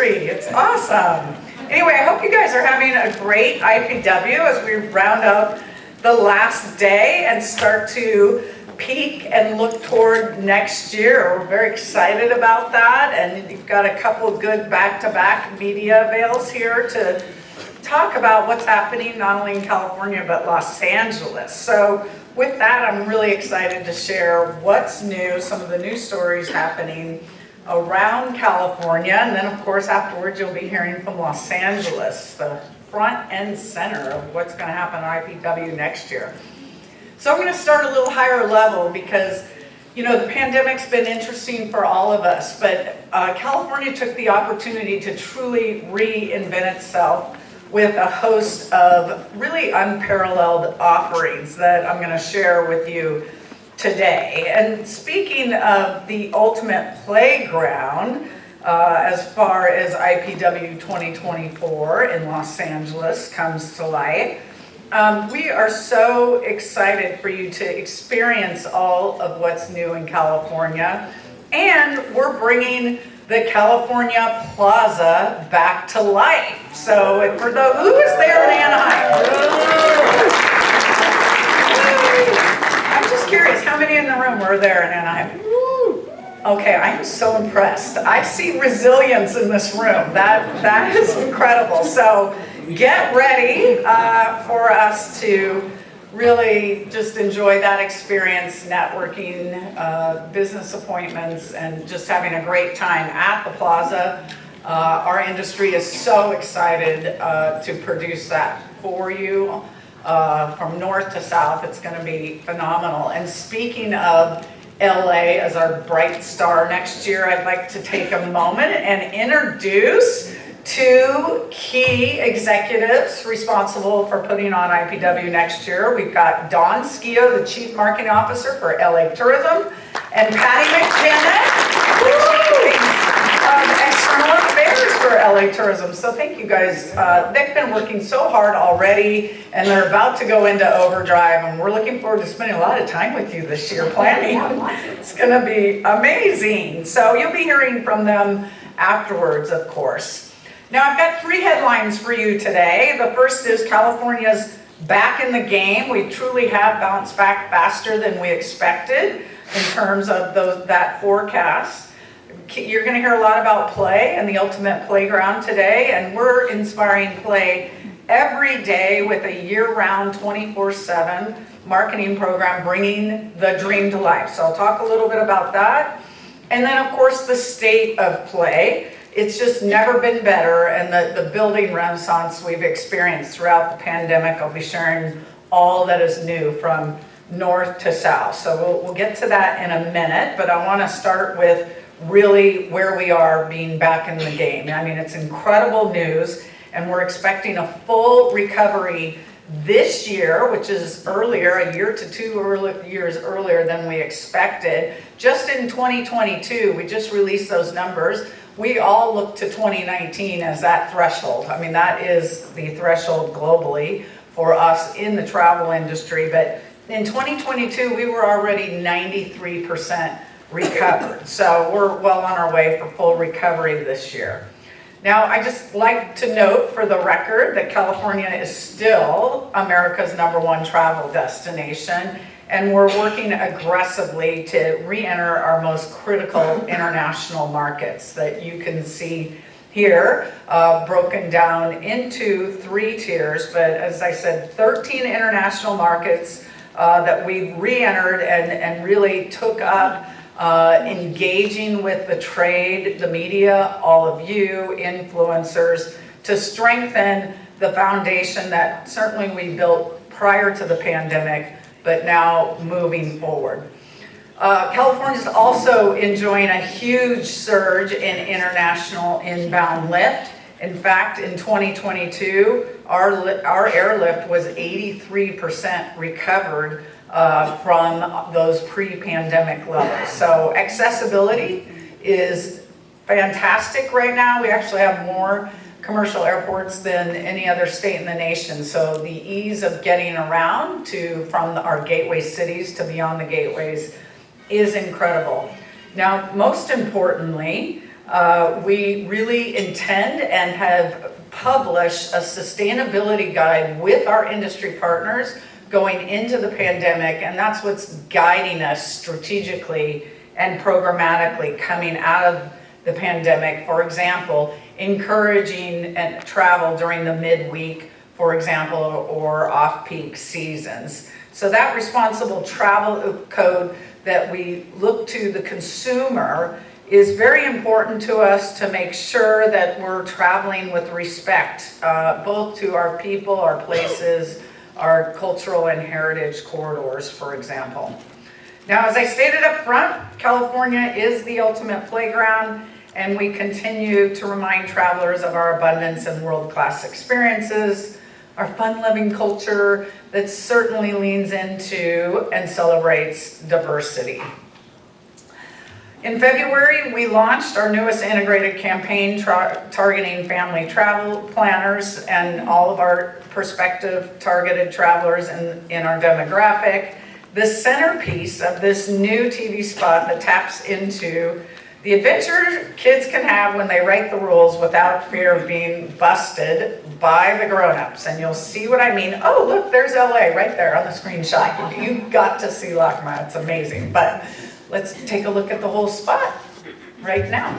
country. It's awesome. Anyway, I hope you guys are having a great IPW as we round up the last day and start to peak and look toward next year. We're very excited about that, and you've got a couple of good back-to-back media avails here to talk about what's happening not only in California but Los Angeles. So with that, I'm really excited to share what's new, some of the new stories happening around California, and then of course afterwards you'll be hearing from Los Angeles, the front and center of what's going to happen at IPW next year. So I'm going to start a little higher level because, you know, the pandemic's been interesting for all of us, but California took the opportunity to truly reinvent itself with a host of really unparalleled offerings that I'm going to share with you today. And speaking of the ultimate playground, as far as IPW 2024 in Los Angeles comes to life, we are so excited for you to experience all of what's new in California. And we're bringing the California Plaza back to life. So for those, who was there in Anaheim? I'm just curious, how many in the room were there in Anaheim? Okay, I am so impressed. I see resilience in this room. That is incredible. So get ready for us to really just enjoy that experience, networking, business appointments, and just having a great time at the Plaza. Our industry is so excited to produce that for you. From north to south, it's going to be phenomenal. And speaking of LA as our bright star next year, I'd like to take a moment and introduce two key executives responsible for putting on IPW next year. We've got Dawn Skio, the Chief Marketing Officer for LA Tourism, and Patty McKinnon, the Chief External Affairs for LA Tourism. So thank you guys. They've been working so hard already, and they're about to go into overdrive, and we're looking forward to spending a lot of time with you this year planning. It's going to be amazing. So you'll be hearing from them afterwards, of course. Now, I've got three headlines for you today. The first is California's back in the game. We truly have bounced back faster than we expected in terms of that forecast. You're going to hear a lot about play and the ultimate playground today, and we're inspiring play every day with a year-round 24/7 marketing program bringing the dream to life. So I'll talk a little bit about that. And then, of course, the state of play. It's just never been better, and the building renaissance we've experienced throughout the pandemic. I'll be sharing all that is new from north to south. So we'll get to that in a minute, but I want to start with really where we are being back in the game. I mean, it's incredible news, and we're expecting a full recovery this year, which is earlier, a year to 2 years earlier than we expected. Just in 2022, we just released those numbers. We all look to 2019 as that threshold. I mean, that is the threshold globally for us in the travel industry. But in 2022, we were already 93% recovered. So we're well on our way for full recovery this year. Now, I just like to note for the record that California is still America's #1 travel destination, and we're working aggressively to re-enter our most critical international markets that you can see here, broken down into 3 tiers. But as I said, 13 international markets that we re-entered and really took up, engaging with the trade, the media, all of you, influencers, to strengthen the foundation that certainly we built prior to the pandemic, but now moving forward. California is also enjoying a huge surge in international inbound lift. In fact, in 2022, our airlift was 83% recovered from those pre-pandemic levels. So accessibility is fantastic right now. We actually have more commercial airports than any other state in the nation. So the ease of getting around from our gateway cities to beyond the gateways is incredible. Now, most importantly, We really intend and have published a sustainability guide with our industry partners going into the pandemic, and that's what's guiding us strategically and programmatically coming out of the pandemic. For example, encouraging travel during the midweek, for example, or off-peak seasons. So that responsible travel code that we look to the consumer is very important to us to make sure that we're traveling with respect, both to our people, our places, our cultural and heritage corridors, for example. Now, as I stated up front, California is the ultimate playground, and we continue to remind travelers of our abundance and world-class experiences, our fun-loving culture that certainly leans into and celebrates diversity. In February, we launched our newest integrated campaign targeting family travel planners and all of our prospective targeted travelers in our demographic. The centerpiece of this new TV spot that taps into the adventure kids can have when they write the rules without fear of being busted by the grown-ups. And you'll see what I mean. Oh, look, there's LA right there on the screenshot. You've got to see LACMA, it's amazing. But let's take a look at the whole spot right now.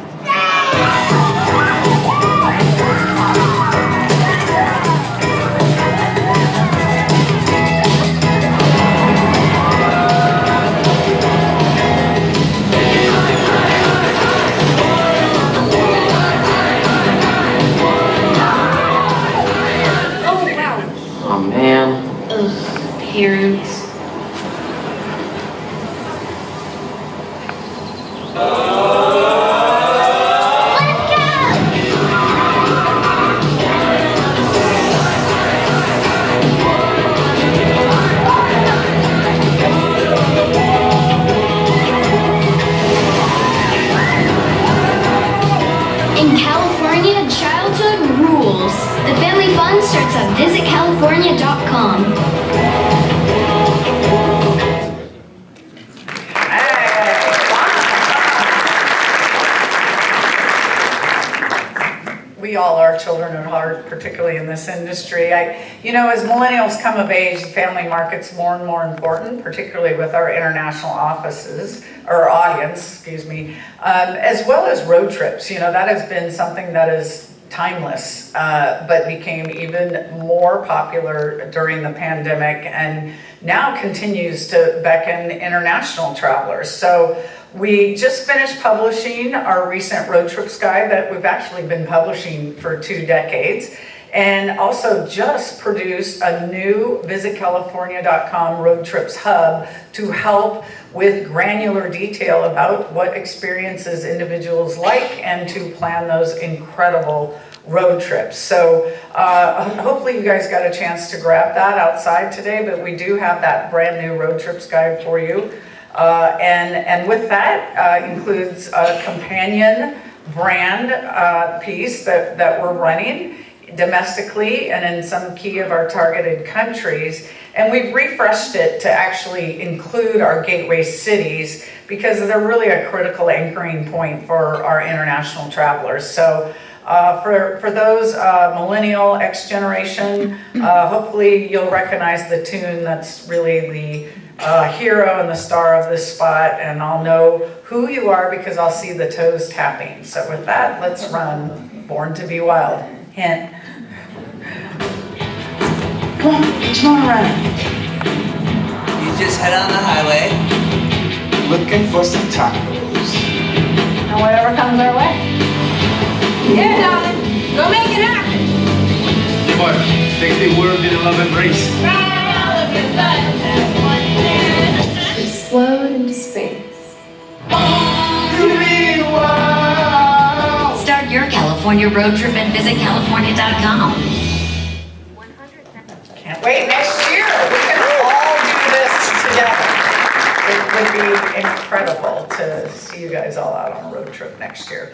Parents. In California, childhood rules. The family fun starts at visitcalifornia.com. We all are children at heart, particularly in this industry. You know, as millennials come of age, family market's more and more important, particularly with our international offices, or audience, excuse me, as well as road trips. You know, that has been something that is timeless, but became even more popular during the pandemic and now continues to beckon international travelers. So we just finished publishing our recent road trips guide that we've actually been publishing for 2 decades, and also just produced a new visitcalifornia.com road trips hub to help with granular detail about what experiences individuals like and to plan those incredible road trips. So hopefully you guys got a chance to grab that outside today, but we do have that brand new road trips guide for you. And with that includes a companion brand piece that we're running domestically and in some key of our targeted countries. And we've refreshed it to actually include our gateway cities because they're really a critical anchoring point for our international travelers. So for those millennial X generation, hopefully you'll recognize the tune that's really the hero and the star of this spot, and I'll know who you are because I'll see the toes tapping. So with that, let's run Born to Be Wild. Hint. Come on, come on around. You just head on the highway. Looking for some tacos. And whatever comes our way. Yeah, darling. Go make it happen. Come on, take the world in a love embrace. Explode into space. Start your California road trip at visitcalifornia.com. Can't wait next year. We can all do this together. It would be incredible to see you guys all out on a road trip next year.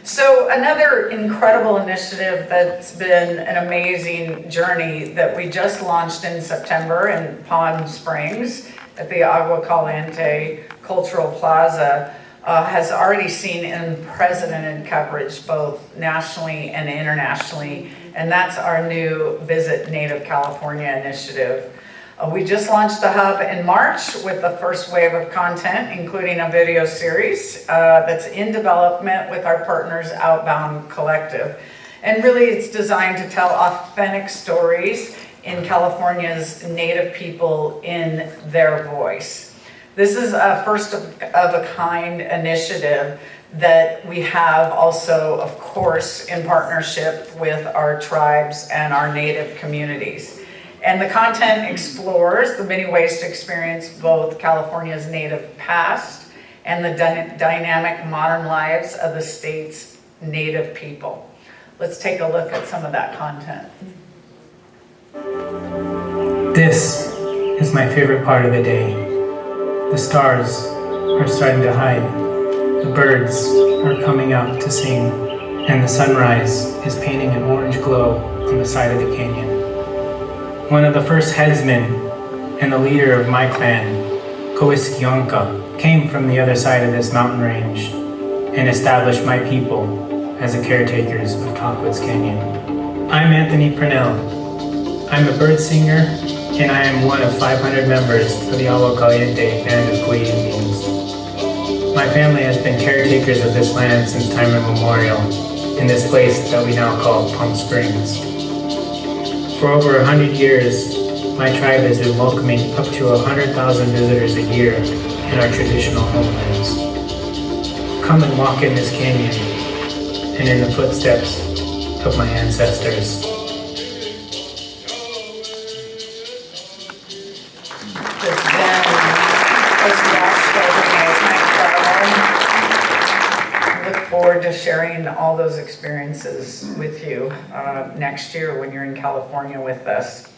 So another incredible initiative that's been an amazing journey that we just launched in September in Palm Springs at the Agua Caliente Cultural Plaza has already seen unprecedented coverage both nationally and internationally, and that's our new Visit Native California initiative. We just launched the hub in March with the first wave of content, including a video series that's in development with our partners Outbound Collective. And really it's designed to tell authentic stories in California's Native people in their voice. This is a first of a kind initiative that we have also, of course, in partnership with our tribes and our Native communities. And the content explores the many ways to experience both California's Native past and the dynamic modern lives of the state's Native people. Let's take a look at some of that content. This is my favorite part of the day. The stars are starting to hide. The birds are coming out to sing. And the sunrise is painting an orange glow on the side of the canyon. One of the first headsmen and the leader of my clan, Coiskionka, came from the other side of this mountain range and established my people as the caretakers of Tockwoods Canyon. I'm Anthony Purnell. I'm a bird singer and I am one of 500 members of the Agua Caliente band of Kui Indians. My family has been caretakers of this land since time immemorial in this place that we now call Palm Springs. For over 100 years, my tribe has been welcoming up to 100,000 visitors a year in our traditional homelands. Come and walk in this canyon and in the footsteps of my ancestors. Forward to sharing all those experiences with you next year when you're in California with us.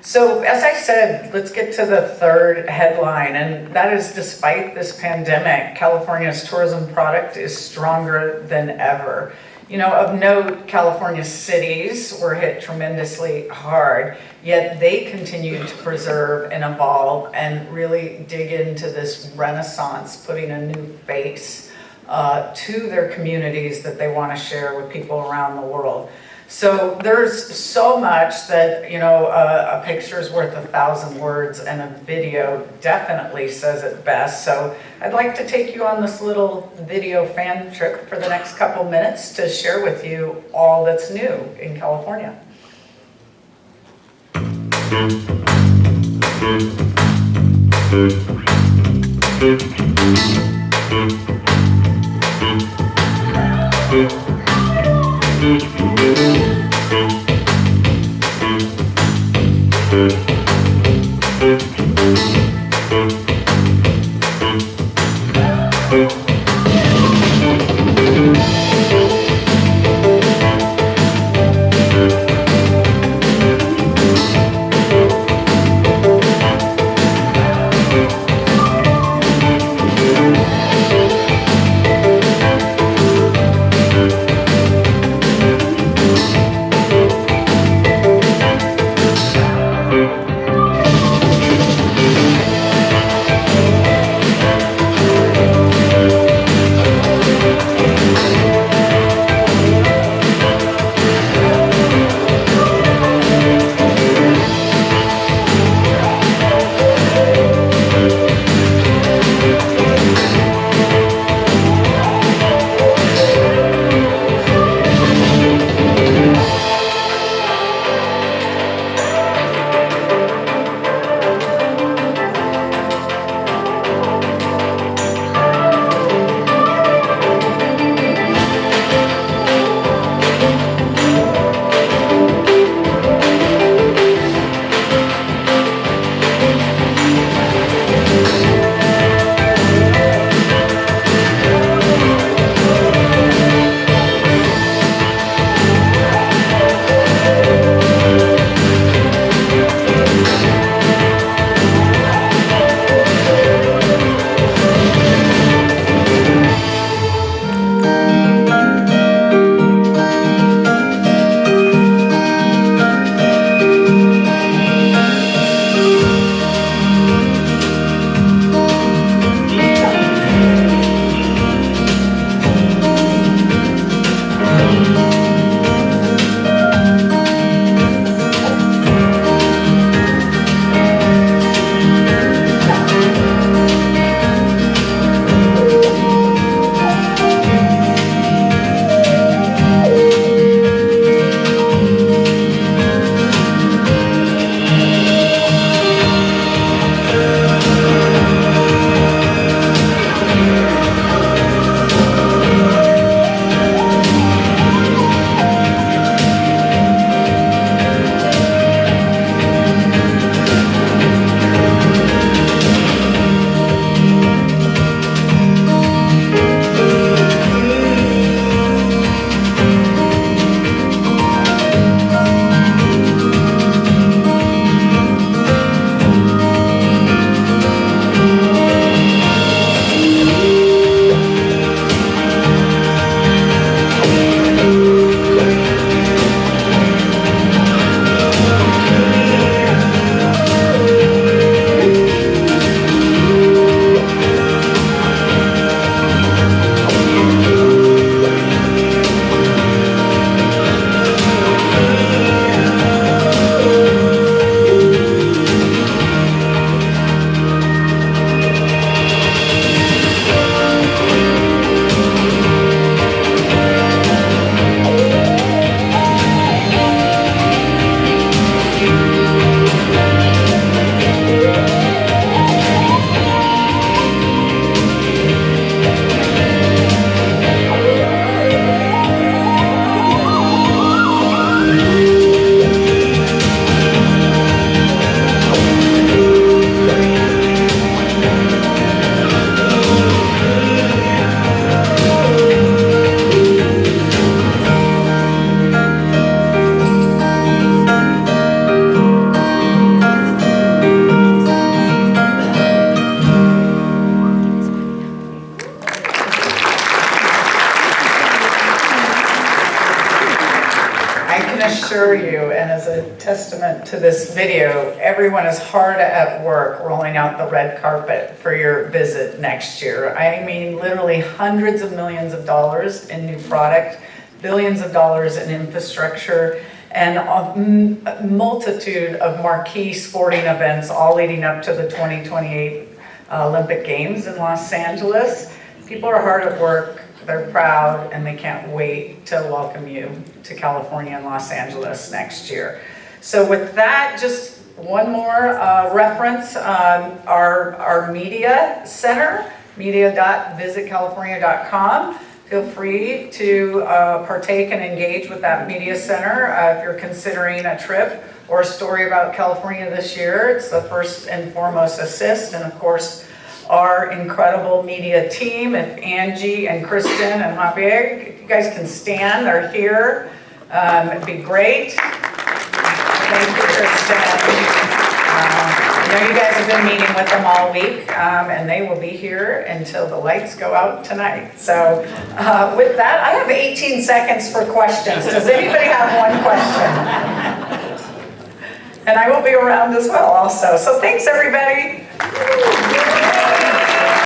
So as I said, let's get to the third headline, and that is despite this pandemic, California's tourism product is stronger than ever. You know, of note, California cities were hit tremendously hard, yet they continue to preserve and evolve and really dig into this renaissance, putting a new face to their communities that they want to share with people around the world. So there's so much that, you know, a picture is worth 1,000 words, and a video definitely says it best. So I'd like to take you on this little video fan trip for the next couple minutes to share with you all that's new in California. assure you, and as a testament to this video, everyone is hard at work rolling out the red carpet for your visit next year. I mean, literally hundreds of millions of dollars in new product, billions of dollars in infrastructure, and a multitude of marquee sporting events all leading up to the 2028 Olympic Games in Los Angeles. People are hard at work, they're proud, and they can't wait to welcome you to California and Los Angeles next year. So with that, just one more reference, our media center, media.visitcalifornia.com. Feel free to partake and engage with that media center if you're considering a trip or a story about California this year. It's the first and foremost assist, and of course, our incredible media team, if Angie and Kristen and Javier, if you guys can stand, they're here. It'd be great. Thank you, Kristen. I know you guys have been meeting with them all week, and they will be here until the lights go out tonight. So with that, I have 18 seconds for questions. Does anybody have one question? And I will be around as well also. So thanks, everybody.